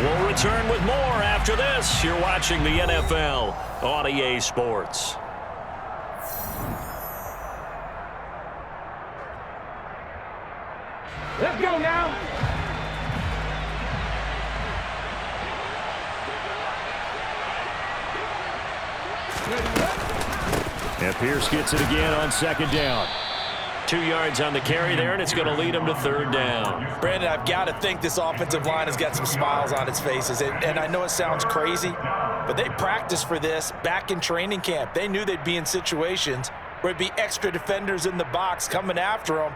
Speaker 3: We'll return with more after this. You're watching the NFL on EA Sports.
Speaker 4: Let's go now.
Speaker 3: And Pierce gets it again on second down. 2 yards on the carry there, and it's going to lead him to third down.
Speaker 5: Brandon, I've got to think this offensive line has got some smiles on its faces. And I know it sounds crazy, but they practiced for this back in training camp. They knew they'd be in situations where it'd be extra defenders in the box coming after them,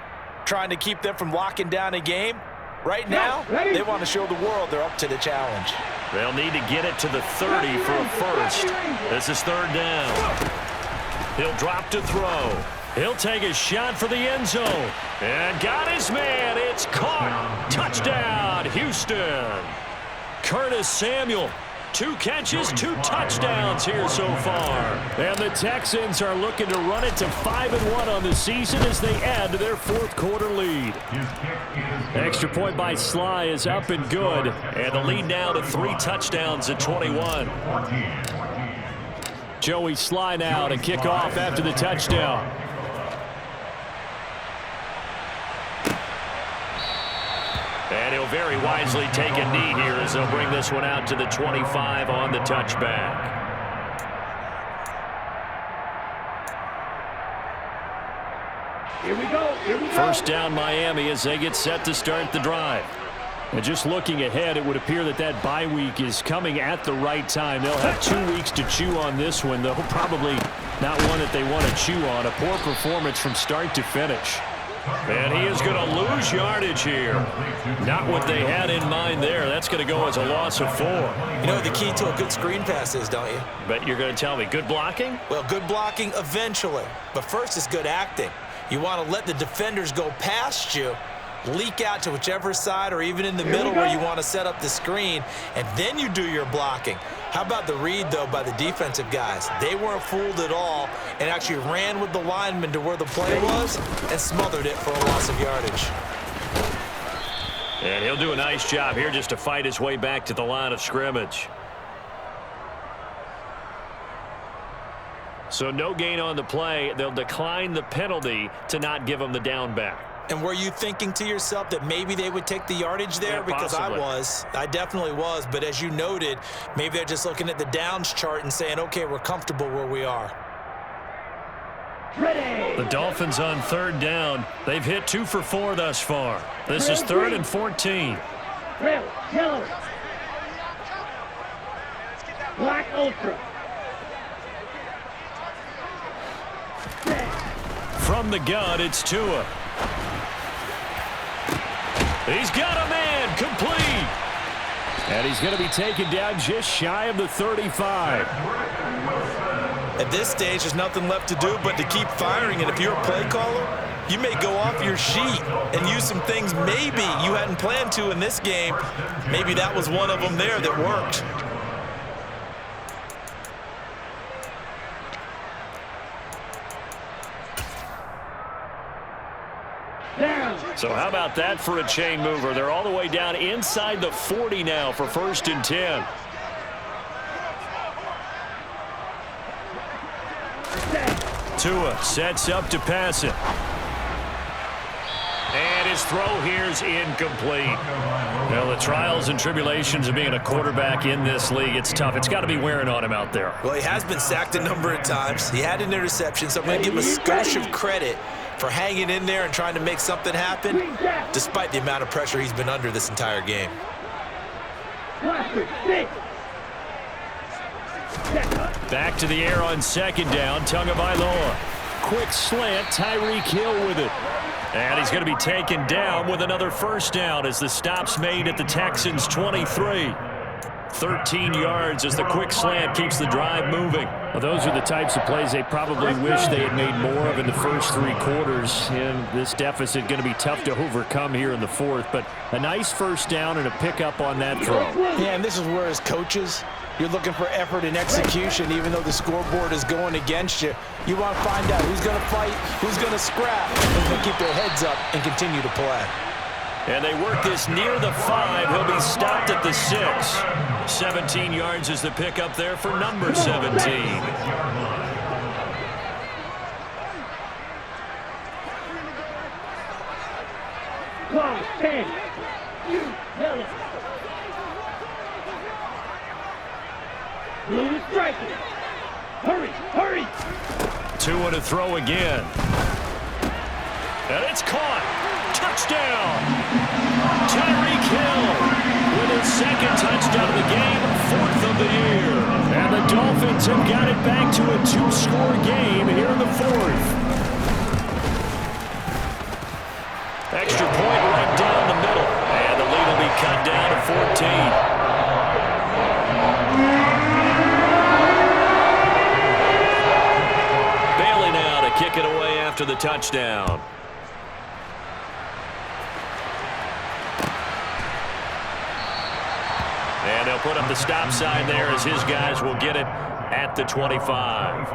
Speaker 5: trying to keep them from locking down a game. Right now, they want to show the world they're up to the challenge.
Speaker 3: They'll need to get it to the 30 for a first. This is third down. He'll drop to throw. He'll take a shot for the end zone. And got his man. It's caught. Touchdown, Houston. Curtis Samuel. 2 catches, 2 touchdowns here so far. And the Texans are looking to run it to 5-1 on the season as they add to their 4th quarter lead. Extra point by Sly is up and good. And the lead now to 3 touchdowns at 21. Joey Sly now to kick off after the touchdown. And he'll very wisely take a knee here as they'll bring this one out to the 25 on the touchback.
Speaker 4: Here we go.
Speaker 3: First down Miami as they get set to start the drive. And just looking ahead, it would appear that that bye week is coming at the right time. They'll have 2 weeks to chew on this one, though probably not one that they want to chew on. A poor performance from start to finish. And he is going to lose yardage here. Not what they had in mind there. That's going to go as a loss of 4.
Speaker 5: You know the key to a good screen pass is, don't you?
Speaker 3: But you're going to tell me, good blocking?
Speaker 5: Well, good blocking eventually. But first is good acting. You want to let the defenders go past you, leak out to whichever side or even in the middle where you want to set up the screen, and then you do your blocking. How about the read, though, by the defensive guys? They weren't fooled at all and actually ran with the lineman to where the play was and smothered it for a loss of yardage.
Speaker 3: And he'll do a nice job here just to fight his way back to the line of scrimmage. So no gain on the play. They'll decline the penalty to not give him the down back.
Speaker 5: And were you thinking to yourself that maybe they would take the yardage there?
Speaker 3: Yeah,
Speaker 5: because
Speaker 3: possibly.
Speaker 5: I definitely was. But as you noted, maybe they're just looking at the downs chart and saying, okay, we're comfortable where we are.
Speaker 3: The Dolphins on third down. They've hit 2 for 4 thus far. This is 3rd and 14.
Speaker 4: Red, yellow. Black Ultra.
Speaker 3: From the gun, it's Tua. He's got a man, complete. And he's going to be taken down just shy of the 35.
Speaker 5: At this stage, there's nothing left to do but to keep firing. And if you're a play caller, you may go off your sheet and use some things maybe you hadn't planned to in this game. Maybe that was one of them there that worked.
Speaker 3: So how about that for a chain mover? They're all the way down inside the 40 now for 1st and 10. Tua sets up to pass it. And his throw here's incomplete. Well, the trials and tribulations of being a quarterback in this league, it's tough. It's got to be wearing on him out there.
Speaker 5: Well, he has been sacked a number of times. He had an interception, so I'm going to give him a skosh of credit for hanging in there and trying to make something happen, despite the amount of pressure he's been under this entire game.
Speaker 3: Back to the air on second down, Tagovailoa. Quick slant, Tyreek Hill with it. And he's going to be taken down with another first down as the stop's made at the Texans' 23. 13 yards as the quick slant keeps the drive moving. Well, those are the types of plays they probably wish they had made more of in the first 3 quarters. And this deficit going to be tough to overcome here in the 4th. But a nice first down and a pickup on that throw.
Speaker 5: Yeah, and this is where as coaches, you're looking for effort and execution, even though the scoreboard is going against you. You want to find out who's going to fight, who's going to scrap, who's going to keep their heads up and continue to play.
Speaker 3: And they work this near the 5. He'll be stopped at the 6. 17 yards is the pickup there for number 17.
Speaker 4: 10. Blue striking. Hurry, hurry.
Speaker 3: 2 to throw again. And it's caught. Touchdown. Tyreek Hill with his second touchdown of the game, 4th of the year. And the Dolphins have got it back to a 2-score game here in the 4th. Extra point right down the middle. And the lead will be cut down to 14. Kick it away after the touchdown. And they'll put up the stop sign there as his guys will get it at the 25.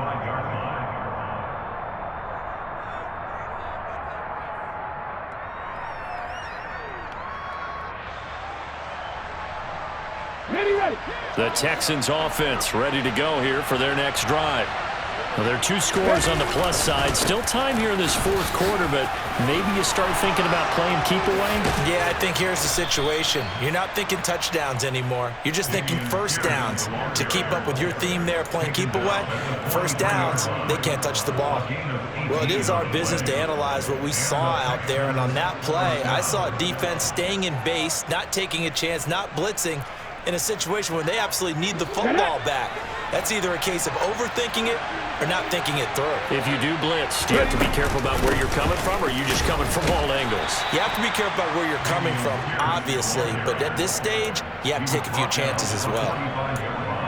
Speaker 4: Ready.
Speaker 3: The Texans offense ready to go here for their next drive. Well, there are 2 scores on the plus side. Still time here in this 4th quarter, but maybe you start thinking about playing keep away?
Speaker 5: Yeah, I think here's the situation. You're not thinking touchdowns anymore. You're just thinking first downs. To keep up with your theme there, playing keep away, first downs, they can't touch the ball. Well, it is our business to analyze what we saw out there, and on that play, I saw a defense staying in base, not taking a chance, not blitzing, in a situation where they absolutely need the football back. That's either a case of overthinking it or not thinking it through.
Speaker 3: If you do blitz, do you have to be careful about where you're coming from, or are you just coming from all angles?
Speaker 5: You have to be careful about where you're coming from, obviously, but at this stage, you have to take a few chances as well.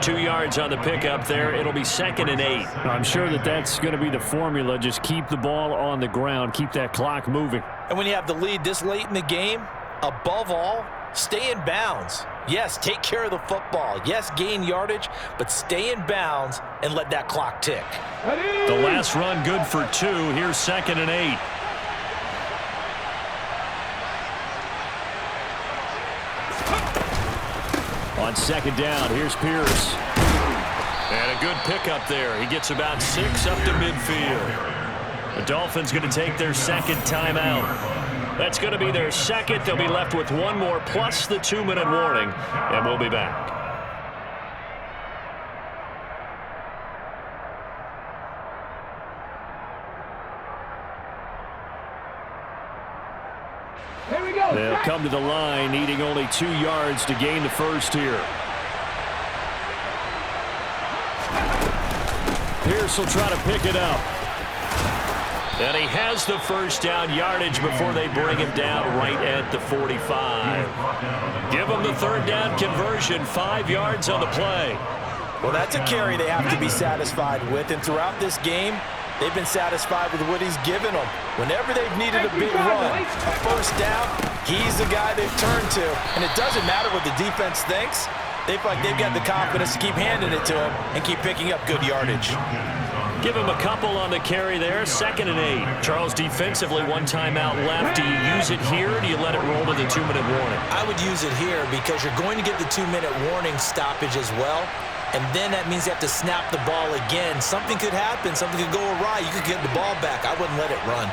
Speaker 3: 2 yards on the pickup there. It'll be 2nd and 8.
Speaker 7: I'm sure that's going to be the formula. Just keep the ball on the ground. Keep that clock moving.
Speaker 5: And when you have the lead this late in the game, above all, stay in bounds. Yes, take care of the football. Yes, gain yardage, but stay in bounds and let that clock tick.
Speaker 3: The last run good for 2. Here's 2nd and 8. On 2nd down, here's Pierce. And a good pickup there. He gets about 6 up to midfield. The Dolphins going to take their 2nd timeout. That's going to be their 2nd. They'll be left with 1 more plus the 2-minute warning, and we'll be back.
Speaker 4: Here we go.
Speaker 3: They'll come to the line, needing only 2 yards to gain the first here. Pierce will try to pick it up. And he has the first down yardage before they bring him down right at the 45. Give him the 3rd down conversion, 5 yards on the play.
Speaker 5: Well, that's a carry they have to be satisfied with, and throughout this game, they've been satisfied with what he's given them. Whenever they've needed a big run, a first down, he's the guy they've turned to. And it doesn't matter what the defense thinks. They feel like they've got the confidence to keep handing it to him and keep picking up good yardage.
Speaker 3: Give him a couple on the carry there. 2nd and 8. Charles, defensively, 1 timeout left. Do you use it here, or do you let it roll to the 2-minute warning?
Speaker 5: I would use it here because you're going to get the 2-minute warning stoppage as well. And then that means you have to snap the ball again. Something could happen. Something could go awry. You could get the ball back. I wouldn't let it run.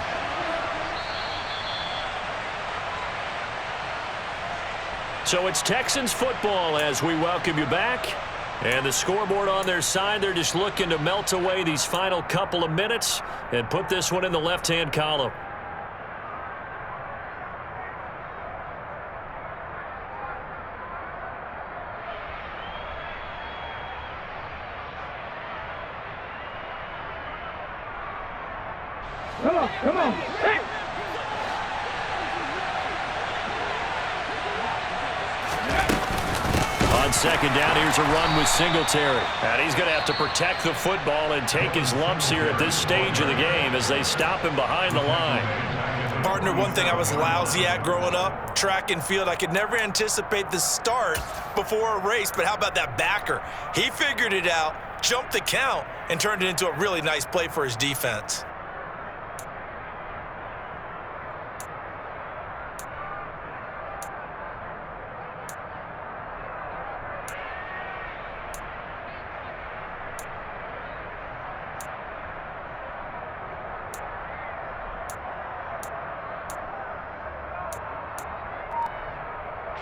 Speaker 3: So it's Texans football as we welcome you back. And the scoreboard on their side, they're just looking to melt away these final couple of minutes and put this one in the left-hand column.
Speaker 4: Come on. Hey.
Speaker 3: On 2nd down, here's a run with Singletary. And he's going to have to protect the football and take his lumps here at this stage of the game as they stop him behind the line.
Speaker 5: Partner, one thing I was lousy at growing up, track and field, I could never anticipate the start before a race, but how about that backer? He figured it out, jumped the count, and turned it into a really nice play for his defense.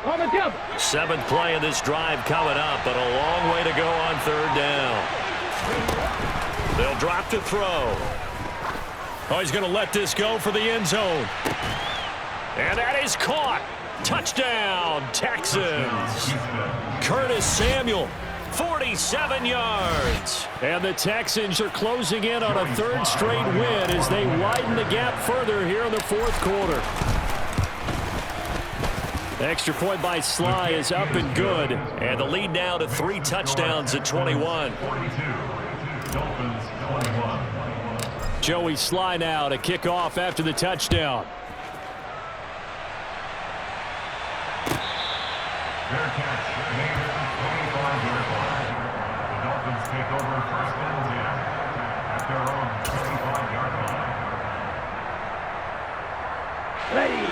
Speaker 4: On the jump.
Speaker 3: 7th play of this drive coming up, but a long way to go on 3rd down. They'll drop to throw. Oh, he's going to let this go for the end zone. And that is caught. Touchdown, Texans. Curtis Samuel, 47 yards. And the Texans are closing in on a third straight win as they widen the gap further here in the fourth quarter. Extra point by Sly is up and good. And the lead now to 3 touchdowns at 21. Joey Sly now to kick off after the touchdown.
Speaker 6: Fair catch made at the 25-yard line. The Dolphins take over first and 10 at their own 25-yard line.
Speaker 4: Ready.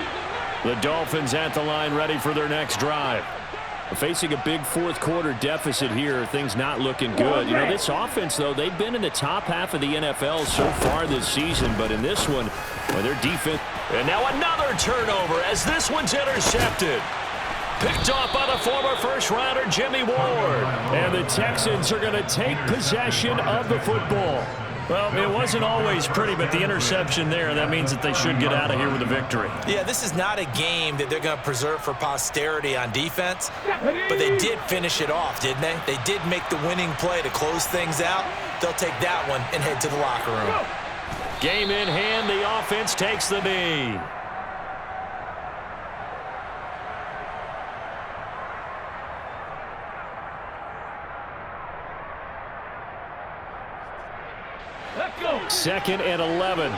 Speaker 3: The Dolphins at the line, ready for their next drive. Facing a big fourth quarter deficit here, things not looking good. You know, this offense, though, they've been in the top half of the NFL so far this season, but in this one, well, their defense. And now another turnover as this one's intercepted. Picked off by the former first-rounder Jimmy Ward. And the Texans are going to take possession of the football. Well, it wasn't always pretty, but the interception there, that means that they should get out of here with a victory.
Speaker 5: Yeah, this is not a game that they're going to preserve for posterity on defense, but they did finish it off, didn't they? They did make the winning play to close things out. They'll take that one and head to the locker room.
Speaker 3: Game in hand, the offense takes the knee.
Speaker 4: Let's go.
Speaker 3: 2nd and 11.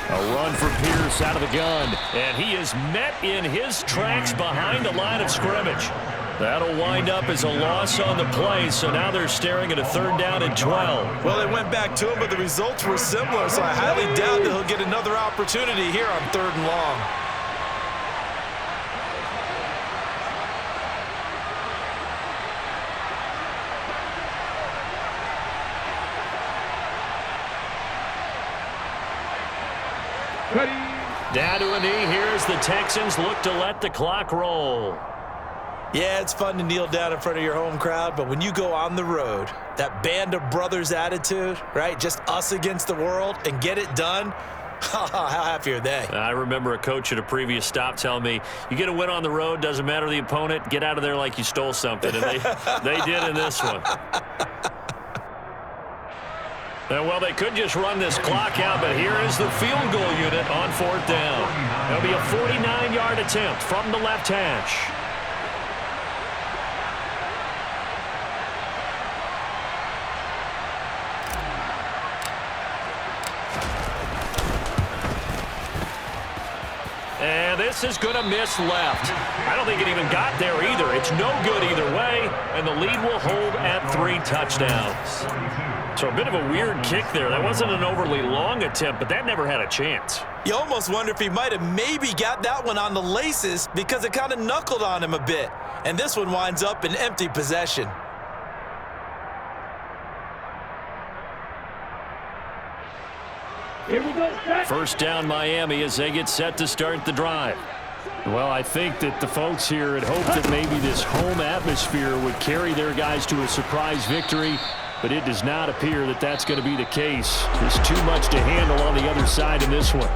Speaker 3: A run for Pierce out of the gun, and he is met in his tracks behind the line of scrimmage. That'll wind up as a loss on the play, so now they're staring at a 3rd down and 12.
Speaker 5: Well, they went back to him, but the results were similar, so I highly doubt that he'll get another opportunity here on 3rd and long.
Speaker 4: Ready.
Speaker 3: Down to a knee here as the Texans look to let the clock roll.
Speaker 5: Yeah, it's fun to kneel down in front of your home crowd, but when you go on the road, that band of brothers attitude, right, just us against the world, and get it done, how happy are they?
Speaker 3: I remember a coach at a previous stop telling me, you get a win on the road, doesn't matter the opponent, get out of there like you stole something, and they did in this one. And, well, they could just run this clock out, but here is the field goal unit on 4th down. It'll be a 49-yard attempt from the left hash. And this is going to miss left. I don't think it even got there either. It's no good either way, and the lead will hold at 3 touchdowns. So a bit of a weird kick there. That wasn't an overly long attempt, but that never had a chance.
Speaker 5: You almost wonder if he might have maybe got that one on the laces because it kind of knuckled on him a bit. And this one winds up in empty possession.
Speaker 4: Here we go. Set.
Speaker 3: 1st down Miami as they get set to start the drive. Well, I think that the folks here had hoped that maybe this home atmosphere would carry their guys to a surprise victory, but it does not appear that that's going to be the case. There's too much to handle on the other side in this one.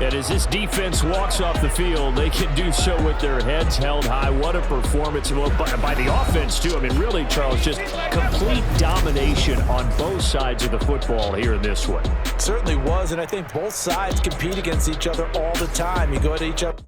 Speaker 3: And as this defense walks off the field, they can do so with their heads held high. What a performance by the offense, too. I mean, really, Charles, just complete domination on both sides of the football here in this one.
Speaker 5: Certainly was, and I think both sides compete against each other all the time. You go at each other.